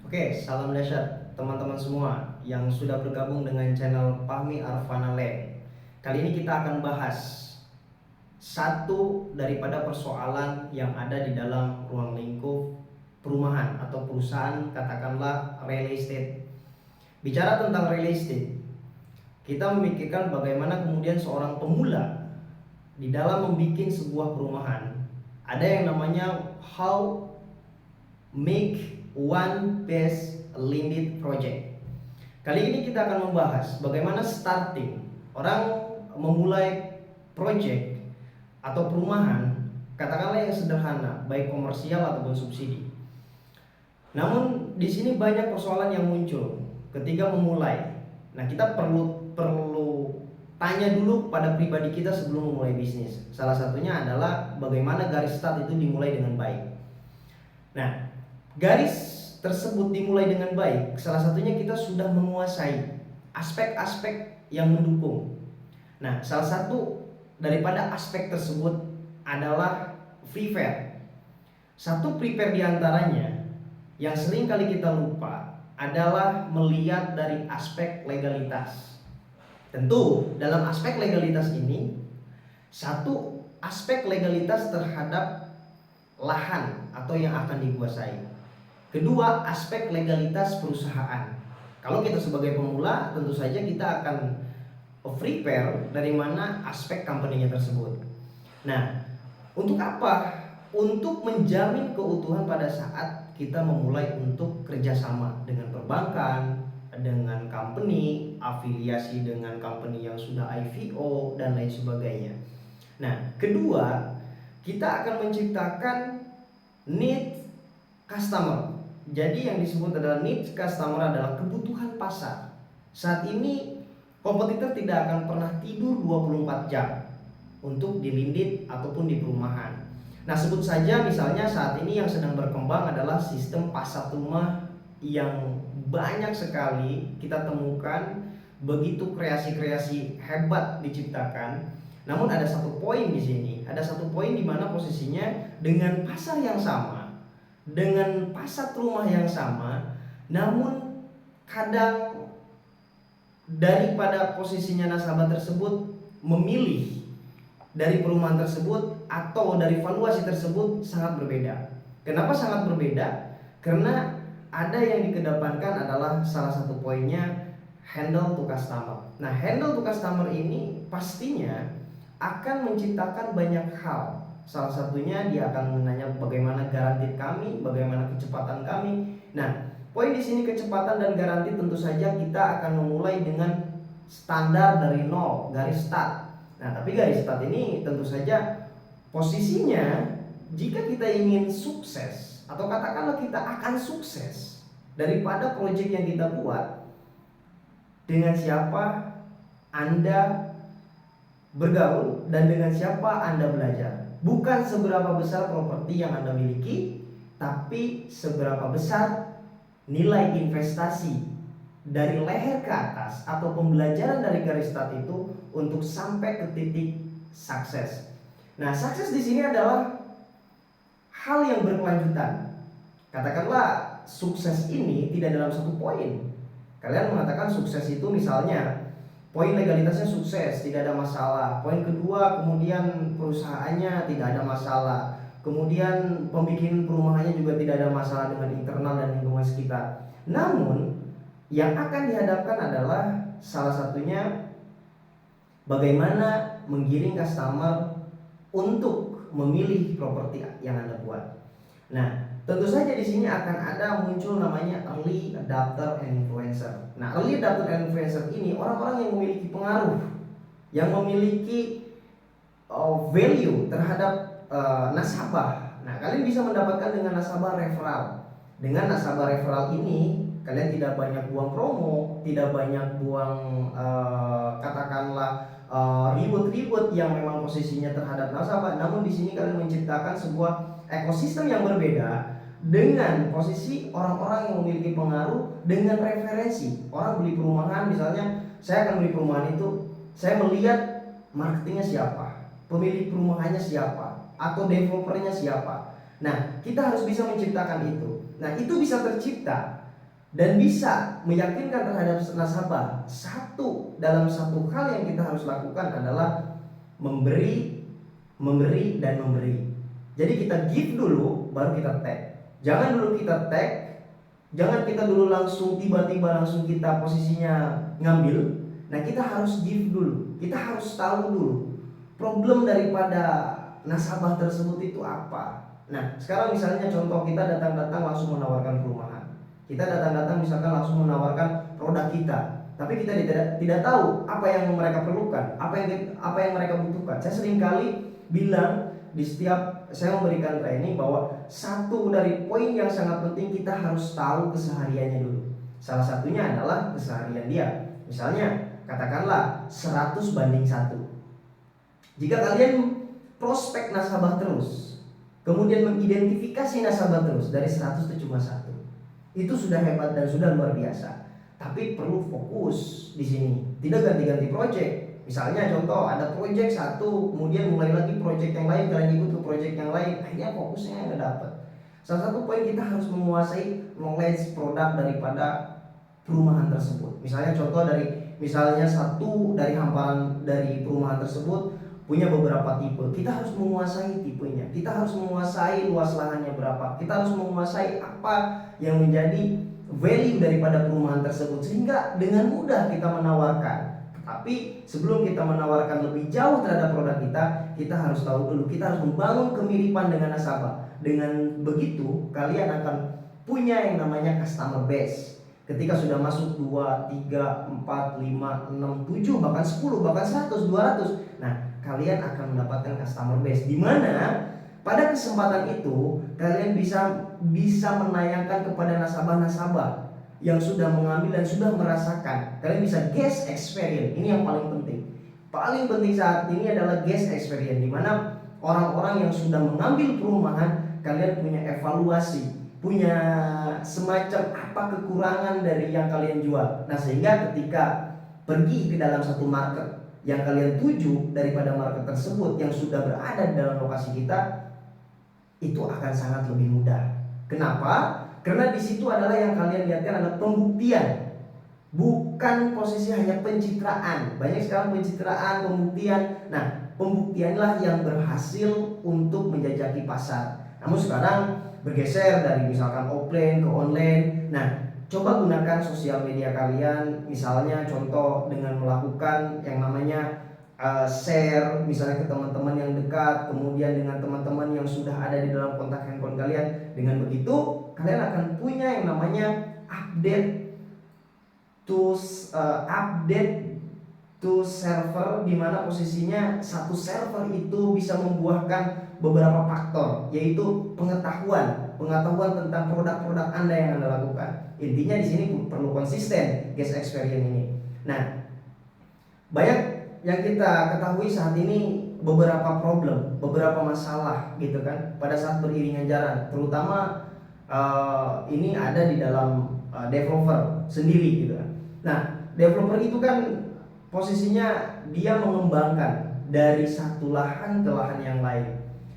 Oke, salam dahsyat teman-teman semua yang sudah bergabung dengan channel Fahmi Arfana Lab. Kali ini kita akan bahas satu daripada persoalan yang ada di dalam ruang lingkup perumahan atau perusahaan, katakanlah real estate. Bicara tentang real estate, kita memikirkan bagaimana kemudian seorang pemula di dalam membuat sebuah perumahan. Ada yang namanya how make one best limited project. Kali ini kita akan membahas bagaimana starting orang memulai project atau perumahan, katakanlah yang sederhana, baik komersial ataupun subsidi. Namun di sini banyak persoalan yang muncul ketika memulai. Nah, kita perlu tanya dulu pada pribadi kita sebelum memulai bisnis. Salah satunya adalah bagaimana garis start itu dimulai dengan baik. Nah, garis tersebut dimulai dengan baik, salah satunya kita sudah menguasai aspek-aspek yang mendukung. Nah, salah satu daripada aspek tersebut adalah prepare. Satu prepare diantaranya yang sering kali kita lupa adalah melihat dari aspek legalitas. Tentu dalam aspek legalitas ini, satu aspek legalitas terhadap lahan atau yang akan dikuasai. Kedua, aspek legalitas perusahaan. Kalau kita sebagai pemula, tentu saja kita akan prepare dari mana aspek company-nya tersebut. Nah, untuk apa? Untuk menjamin keutuhan pada saat kita memulai untuk kerjasama dengan perbankan, dengan company, afiliasi dengan company yang sudah IPO, dan lain sebagainya. Nah, kedua, kita akan menciptakan need customer. Jadi yang disebut adalah need customer adalah kebutuhan pasar. Saat ini kompetitor tidak akan pernah tidur 24 jam untuk di lindit ataupun di perumahan. Nah, sebut saja misalnya saat ini yang sedang berkembang adalah sistem pasar rumah yang banyak sekali kita temukan, begitu kreasi-kreasi hebat diciptakan. Namun ada satu poin di sini, ada satu poin di mana posisinya dengan pasar yang sama, dengan pasar rumah yang sama, namun kadang daripada posisinya nasabah tersebut memilih dari perumahan tersebut atau dari valuasi tersebut sangat berbeda. Kenapa sangat berbeda? Karena ada yang dikedepankan adalah salah satu poinnya handle to customer. Nah, handle to customer ini pastinya akan menciptakan banyak hal. Salah satunya dia akan menanya bagaimana garansi kami, bagaimana kecepatan kami. Nah, poin di sini kecepatan dan garansi tentu saja kita akan memulai dengan standar dari nol, garis start. Nah, tapi garis start ini tentu saja posisinya jika kita ingin sukses atau katakanlah kita akan sukses daripada proyek yang kita buat, dengan siapa Anda bergaul dan dengan siapa Anda belajar. Bukan seberapa besar properti yang Anda miliki, tapi seberapa besar nilai investasi dari leher ke atas atau pembelajaran dari garis start itu untuk sampai ke titik sukses. Nah, sukses di sini adalah hal yang berkelanjutan. Katakanlah sukses ini tidak dalam satu poin. Kalian mengatakan sukses itu misalnya poin legalitasnya sukses, tidak ada masalah. Poin kedua, kemudian perusahaannya tidak ada masalah. Kemudian pembikin perumahannya juga tidak ada masalah dengan internal dan lingkungan sekitar. Namun, yang akan dihadapkan adalah salah satunya bagaimana menggiring customer untuk memilih properti yang Anda buat. Nah, tentu saja di sini akan ada muncul namanya early adopter and influencer. Nah, early adopter and influencer ini orang-orang yang memiliki pengaruh, yang memiliki value terhadap nasabah. Nah, kalian bisa mendapatkan dengan nasabah referral. Dengan nasabah referral ini, kalian tidak banyak buang promo, tidak banyak buang katakanlah ribut-ribut yang memang posisinya terhadap nasabah. Namun di sini kalian menciptakan sebuah ekosistem yang berbeda dengan posisi orang-orang yang memiliki pengaruh dengan referensi. Orang beli perumahan misalnya, saya akan beli perumahan itu, saya melihat marketingnya siapa, pemilik perumahannya siapa, atau developernya siapa. Nah, kita harus bisa menciptakan itu. Nah, itu bisa tercipta dan bisa meyakinkan terhadap nasabah. Dalam satu hal yang kita harus lakukan adalah memberi, dan memberi. Jadi kita give dulu, baru kita take. Jangan dulu kita take, jangan kita dulu langsung tiba-tiba langsung kita posisinya ngambil. Nah, kita harus give dulu. Kita harus tahu dulu problem daripada nasabah tersebut itu apa. Nah, sekarang misalnya contoh kita datang-datang langsung menawarkan perumahan. Kita datang-datang misalkan langsung menawarkan produk kita, tapi kita tidak tahu apa yang mereka perlukan, apa yang mereka butuhkan. Saya sering kali bilang di setiap saya memberikan training bahwa satu dari poin yang sangat penting, kita harus tahu kesehariannya dulu. Salah satunya adalah keseharian dia. Misalnya katakanlah 100:1. Jika kalian prospek nasabah terus, kemudian mengidentifikasi nasabah terus, dari 100 itu cuma 1, itu sudah hebat dan sudah luar biasa. Tapi perlu fokus di sini, tidak ganti-ganti project. Misalnya contoh ada project satu, kemudian mulai lagi project yang lain, kalian ikut ke project yang lain, akhirnya fokusnya nggak dapat. Salah satu poin, kita harus menguasai knowledge produk daripada perumahan tersebut. Misalnya contoh misalnya satu dari hamparan dari perumahan tersebut punya beberapa tipe, kita harus menguasai tipenya, kita harus menguasai luas lahannya berapa, kita harus menguasai apa yang menjadi value daripada perumahan tersebut, sehingga dengan mudah kita menawarkan. Tapi sebelum kita menawarkan lebih jauh terhadap produk kita harus tahu dulu, kita harus membangun kemiripan dengan nasabah. Dengan begitu kalian akan punya yang namanya customer base. Ketika sudah masuk 2, 3, 4, 5, 6, 7, bahkan 10, bahkan 100, 200, nah kalian akan mendapatkan customer base, di mana pada kesempatan itu kalian bisa menayangkan kepada nasabah-nasabah yang sudah mengambil dan sudah merasakan. Kalian bisa guest experience. Ini yang paling penting. Paling penting saat ini adalah guest experience, di mana orang-orang yang sudah mengambil perumahan, kalian punya evaluasi, punya semacam apa kekurangan dari yang kalian jual. Nah, sehingga ketika pergi ke dalam satu market yang kalian tuju, daripada market tersebut yang sudah berada di dalam lokasi kita, itu akan sangat lebih mudah. Kenapa? Karena di situ adalah yang kalian lihatkan adalah pembuktian, bukan posisi hanya pencitraan. Banyak sekarang pencitraan, pembuktian. Nah, pembuktianlah yang berhasil untuk menjajaki pasar. Namun sekarang bergeser dari misalkan offline ke online. Nah, coba gunakan sosial media kalian, misalnya contoh dengan melakukan yang namanya share misalnya ke teman-teman yang dekat, kemudian dengan teman-teman yang sudah ada di dalam kontak handphone kalian. Dengan begitu kalian akan punya yang namanya update to server, di mana posisinya satu server itu bisa membuahkan beberapa faktor, yaitu pengetahuan tentang produk-produk Anda yang Anda lakukan. Intinya di sini perlu konsisten guest experience ini. Nah, banyak yang kita ketahui saat ini beberapa problem, beberapa masalah gitu kan pada saat beriringan jalan, terutama ini ada di dalam developer sendiri gitu kan. Nah, developer itu kan posisinya dia mengembangkan dari satu lahan ke lahan yang lain.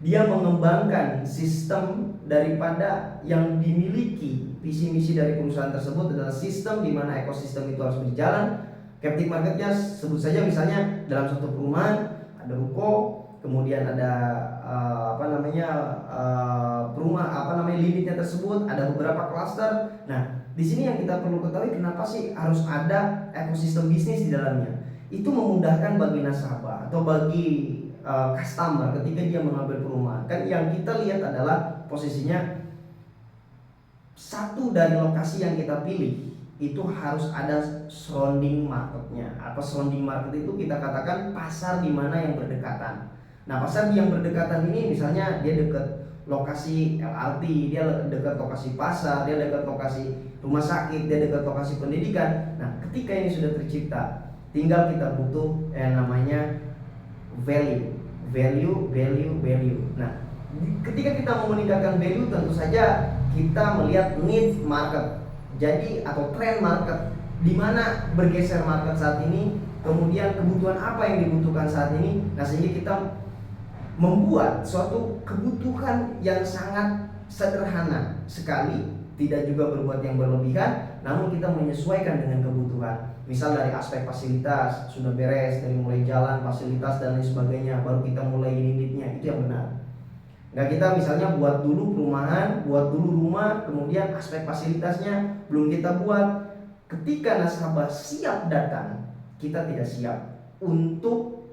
Dia mengembangkan sistem daripada yang dimiliki. Visi misi dari perusahaan tersebut adalah sistem di mana ekosistem itu harus berjalan. Captive marketnya sebut saja misalnya dalam satu perumahan ada ruko, kemudian ada limitnya tersebut, ada beberapa klaster. Nah, di sini yang kita perlu ketahui, kenapa sih harus ada ekosistem bisnis di dalamnya? Itu memudahkan bagi nasabah atau bagi customer ketika dia mengambil perumahan. Kan yang kita lihat adalah posisinya satu dari lokasi yang kita pilih itu harus ada surrounding marketnya. Apa surrounding market itu? Kita katakan pasar di mana yang berdekatan. Nah, pasar yang berdekatan ini misalnya dia dekat lokasi LRT, dia dekat lokasi pasar, dia dekat lokasi rumah sakit, dia dekat lokasi pendidikan. Nah, ketika ini sudah tercipta, tinggal kita butuh yang namanya value. Nah, ketika kita mau meningkatkan value, tentu saja kita melihat need market. Jadi atau trend market, di mana bergeser market saat ini, kemudian kebutuhan apa yang dibutuhkan saat ini. Nah, sehingga kita membuat suatu kebutuhan yang sangat sederhana sekali, tidak juga berbuat yang berlebihan, namun kita menyesuaikan dengan kebutuhan. Misal dari aspek fasilitas sudah beres, dari mulai jalan, fasilitas dan lain sebagainya, baru kita mulai unitnya, itu yang benar. Nggak kita misalnya buat dulu perumahan, buat dulu rumah, kemudian aspek fasilitasnya belum kita buat. Ketika nasabah siap datang, kita tidak siap untuk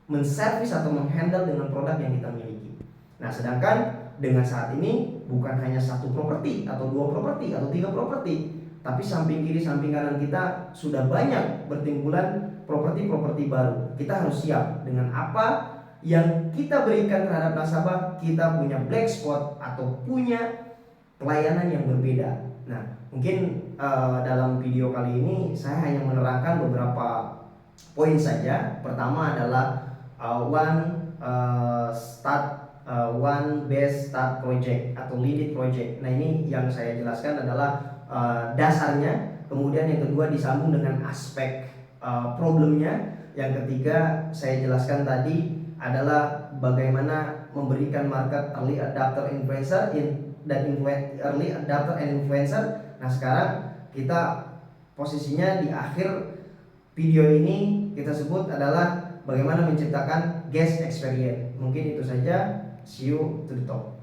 menservis atau menghandle dengan produk yang kita miliki. Nah, sedangkan dengan saat ini bukan hanya satu properti atau dua properti atau tiga properti, tapi samping kiri samping kanan kita sudah banyak bertimbulan properti-properti baru. Kita harus siap dengan apa yang kita berikan terhadap nasabah. Kita punya black spot atau punya pelayanan yang berbeda. Nah, mungkin dalam video kali ini saya hanya menerangkan beberapa poin saja. Pertama adalah one best start project atau lead project. Nah, ini yang saya jelaskan adalah dasarnya. Kemudian yang kedua disambung dengan aspek problemnya. Yang ketiga saya jelaskan tadi adalah bagaimana memberikan market early adopter influencer early adopter and influencer. Nah, sekarang kita posisinya di akhir video ini kita sebut adalah bagaimana menciptakan guest experience. Mungkin itu saja. See you to the top.